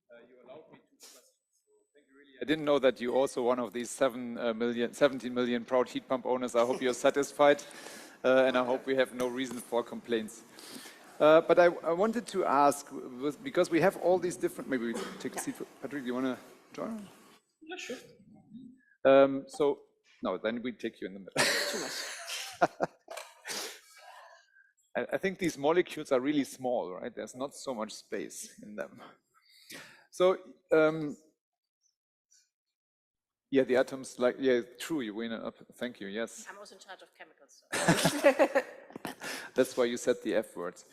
You allowed me 2 questions. So thank you really. I didn't know that you also one of these 17 million proud heat pump owners. I hope you're satisfied, and I hope we have no reason for complaints. But I wanted to ask, because we have all these different, maybe we take a seat. Patrick, do you want to join? Yeah, sure. So, no, then we take you in the middle. Too much. I think these molecules are really small, right? There's not so much space in them. So, yeah, the atoms, like, yeah, true, you win up. Thank you, yes. I'm also in charge of chemicals. So. That's why you said the F words.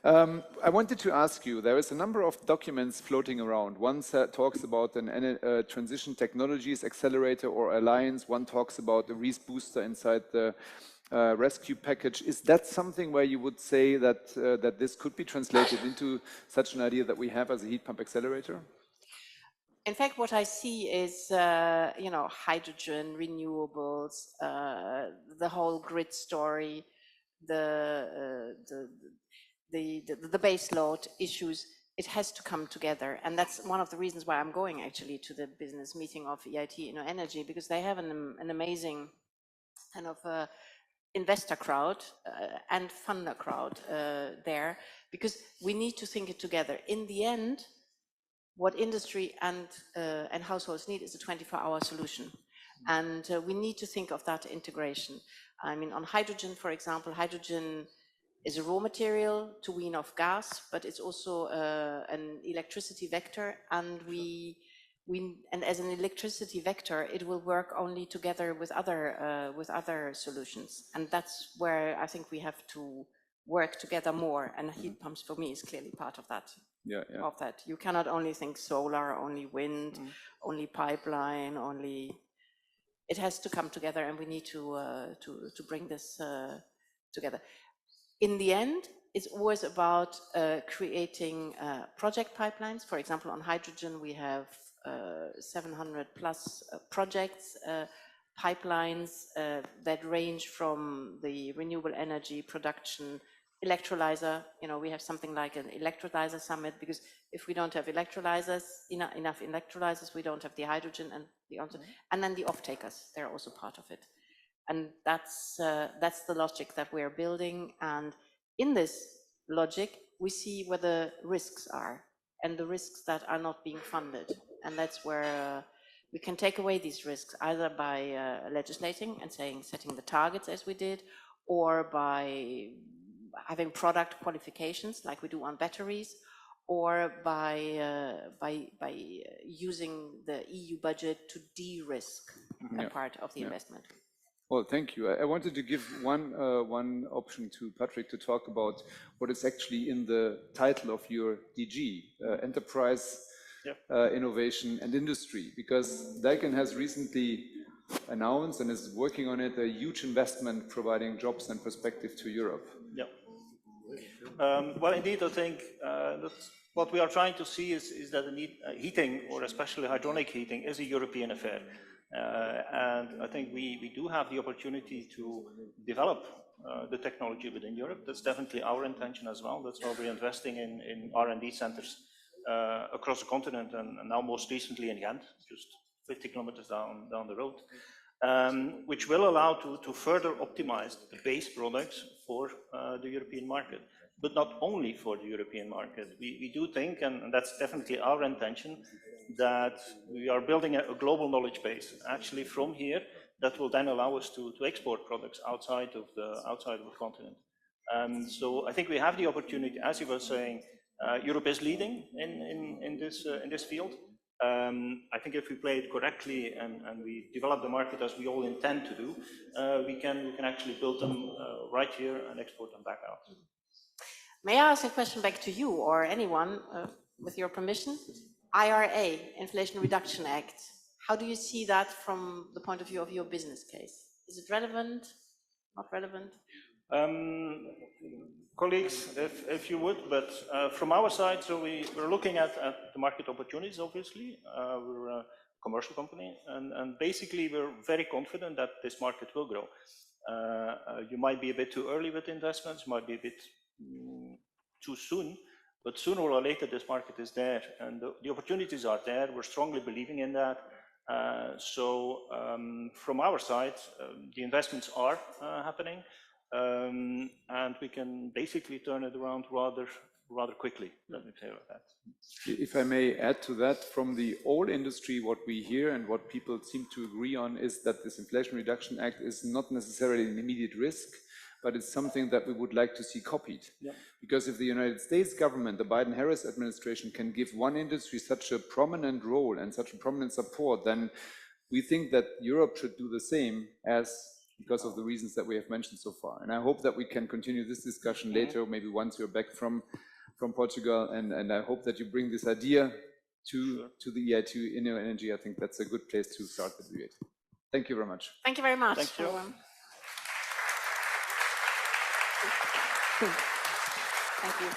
I wanted to ask you, there is a number of documents floating around. One talks about an transition technologies accelerator or alliance. One talks about the Reese booster inside the rescue package. Is that something where you would say that, that this could be translated into such an idea that we have as a heat pump accelerator? In fact, what I see is, you know, hydrogen, renewables, the whole grid story, the base load issues. It has to come together, and that's one of the reasons why I'm going actually to the business meeting of EIT Energy, because they have an amazing kind of investor crowd and funder crowd there, because we need to think it together. In the end, what industry and households need is a 24-hour solution. And we need to think of that integration. I mean, on hydrogen, for example, hydrogen is a raw material to wean off gas, but it's also an electricity vector. And and as an electricity vector, it will work only together with other solutions. And that's where I think we have to work together more. And heat pumps for me is clearly part of that. Of that. You cannot only think solar, only wind, only pipeline, only. It has to come together, and we need to bring this together. In the end, it's always about creating project pipelines. For example, on hydrogen, we have 700 plus projects, pipelines that range from the renewable energy production, electrolyzer. You know, we have something like an electrolyzer summit, because if we don't have electrolyzers, enough electrolyzers, we don't have the hydrogen and and then the off-takers, they're also part of it. And that's the logic that we're building. And in this logic, we see where the risks are and the risks that are not being funded. And that's where we can take away these risks, either by legislating and setting the targets as we did, or by having product qualifications like we do on batteries, or by using the EU budget to de-risk a part of the investment. Well, thank you. I wanted to give one option to Patrick to talk about what is actually in the title of your DG, Enterprise, Innovation and Industry, because Daikin has recently announced and is working on it, a huge investment providing jobs and perspective to Europe. Yeah. Well, indeed, I think that's what we are trying to see is that the need, heating, or especially hydronic heating, is a European affair. And I think we do have the opportunity to develop the technology within Europe. That's definitely our intention as well. That's why we're investing in R&D centers across the continent, and now most recently in Ghent, just 50 kilometers down the road, which will allow to further optimize the base products for the European market. But not only for the European market. We do think, and that's definitely our intention, that we are building a global knowledge base actually from here that will then allow us to export products outside of the continent. So I think we have the opportunity, as you were saying, Europe is leading in this field. I think if we play it correctly and we develop the market as we all intend to do, we can actually build them right here and export them back out. May I ask a question back to you or anyone, with your permission? IRA, Inflation Reduction Act, how do you see that from the point of view of your business case? Is it relevant, not relevant? Colleagues, if you would, but from our side, so we're looking at the market opportunities, obviously. We're a commercial company, and basically we're very confident that this market will grow. You might be a bit too early with investments, might be a bit too soon, But sooner or later, this market is there, and the opportunities are there. We're strongly believing in that. From our side, the investments are happening, and we can basically turn it around rather quickly. Let me say like that. If I may add to that, from the oil industry, what we hear and what people seem to agree on is that this Inflation Reduction Act is not necessarily an immediate risk, but it's something that we would like to see copied. Yeah. Because if the United States government, the Biden-Harris administration, can give one industry such a prominent role and such a prominent support, then we think that Europe should do the same, because of the reasons that we have mentioned so far. And I hope that we can continue this discussion later, maybe once you're back from Portugal, and I hope that you bring this idea to the EIT InnoEnergy. I think that's a good place to start the debate. Thank you very much. Thank you very much. Thank you. Thank you.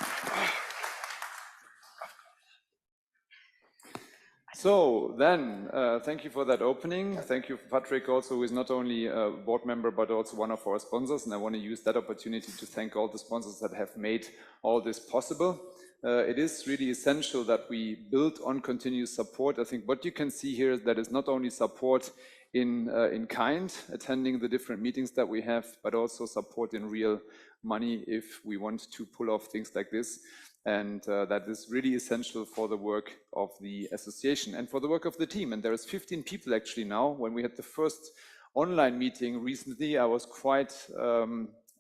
So then, thank you for that opening. Thank you, Patrick, also, who is not only a board member, but also one of our sponsors. And I want to use that opportunity to thank all the sponsors that have made all this possible. It is really essential that we build on continuous support. I think what you can see here is that it's not only support in kind, attending the different meetings that we have, but also support in real money if we want to pull off things like this. And that is really essential for the work of the association and for the work of the team. And there is 15 people actually now. When we had the first online meeting recently, I was quite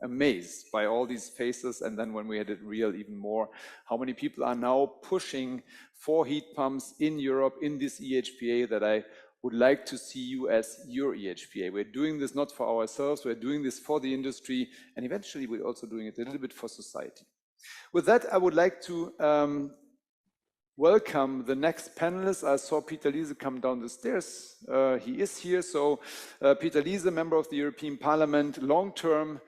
amazed by all these faces. And then when we had it real, even more, how many people are now pushing for heat pumps in Europe in this EHPA that I would like to see you as your EHPA. We're doing this not for ourselves, we're doing this for the industry, and eventually we're also doing it a little bit for society. With that, I would like to welcome the next panelist. I saw Peter Liese come down the stairs. He is here. So Peter Liese, member of the European Parliament, long-term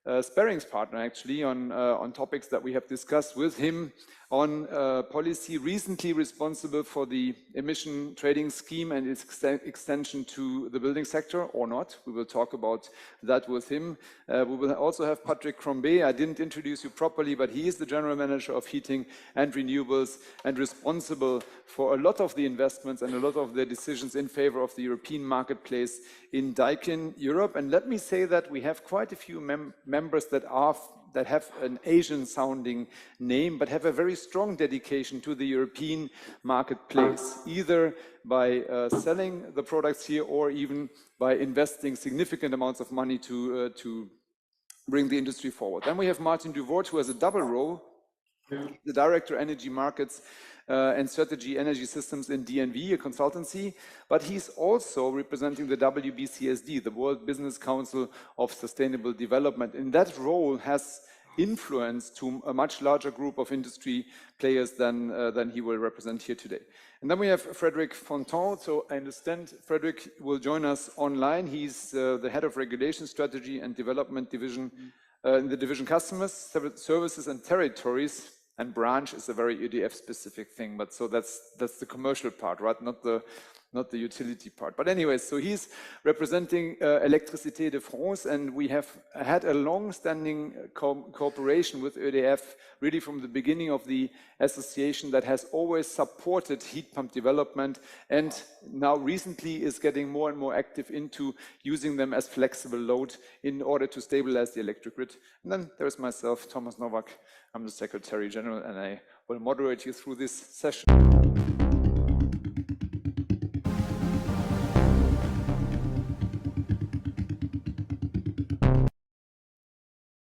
sparrings partner actually on topics that we have discussed with him on policy, recently responsible for the emission trading scheme and its extension to the building sector, or not. We will talk about that with him. We will also have Patrick Crombé. I didn't introduce you properly, but he is the General Manager of Heating and Renewables and responsible for a lot of the investments and a lot of the decisions in favor of the European marketplace in Daikin Europe. And let me say that we have quite a few members that have an Asian-sounding name, but have a very strong dedication to the European marketplace, either by selling the products here or even by investing significant amounts of money to bring the industry forward. Then we have Martin Duvort, who has a double role, the Director Energy Markets and Strategy Energy Systems in DNV, a consultancy, but he's also representing the WBCSD, the World Business Council of Sustainable Development. In that role has influence to a much larger group of industry players than he will represent here today. And then we have Frédéric Fontan. So I understand Frédéric will join us online. He's the head of Regulation Strategy and Development Division in the division Customers, Services and Territories. And branch is a very EDF specific thing, but so that's the commercial part, right? Not the utility part. But anyway, so he's representing Électricité de France, and we have had a long-standing cooperation with EDF, really from the beginning of the association, that has always supported heat pump development, and now recently is getting more and more active into using them as flexible load in order to stabilize the electric grid. And then there's myself, Thomas Nowak. I'm the Secretary General, and I will moderate you through this session.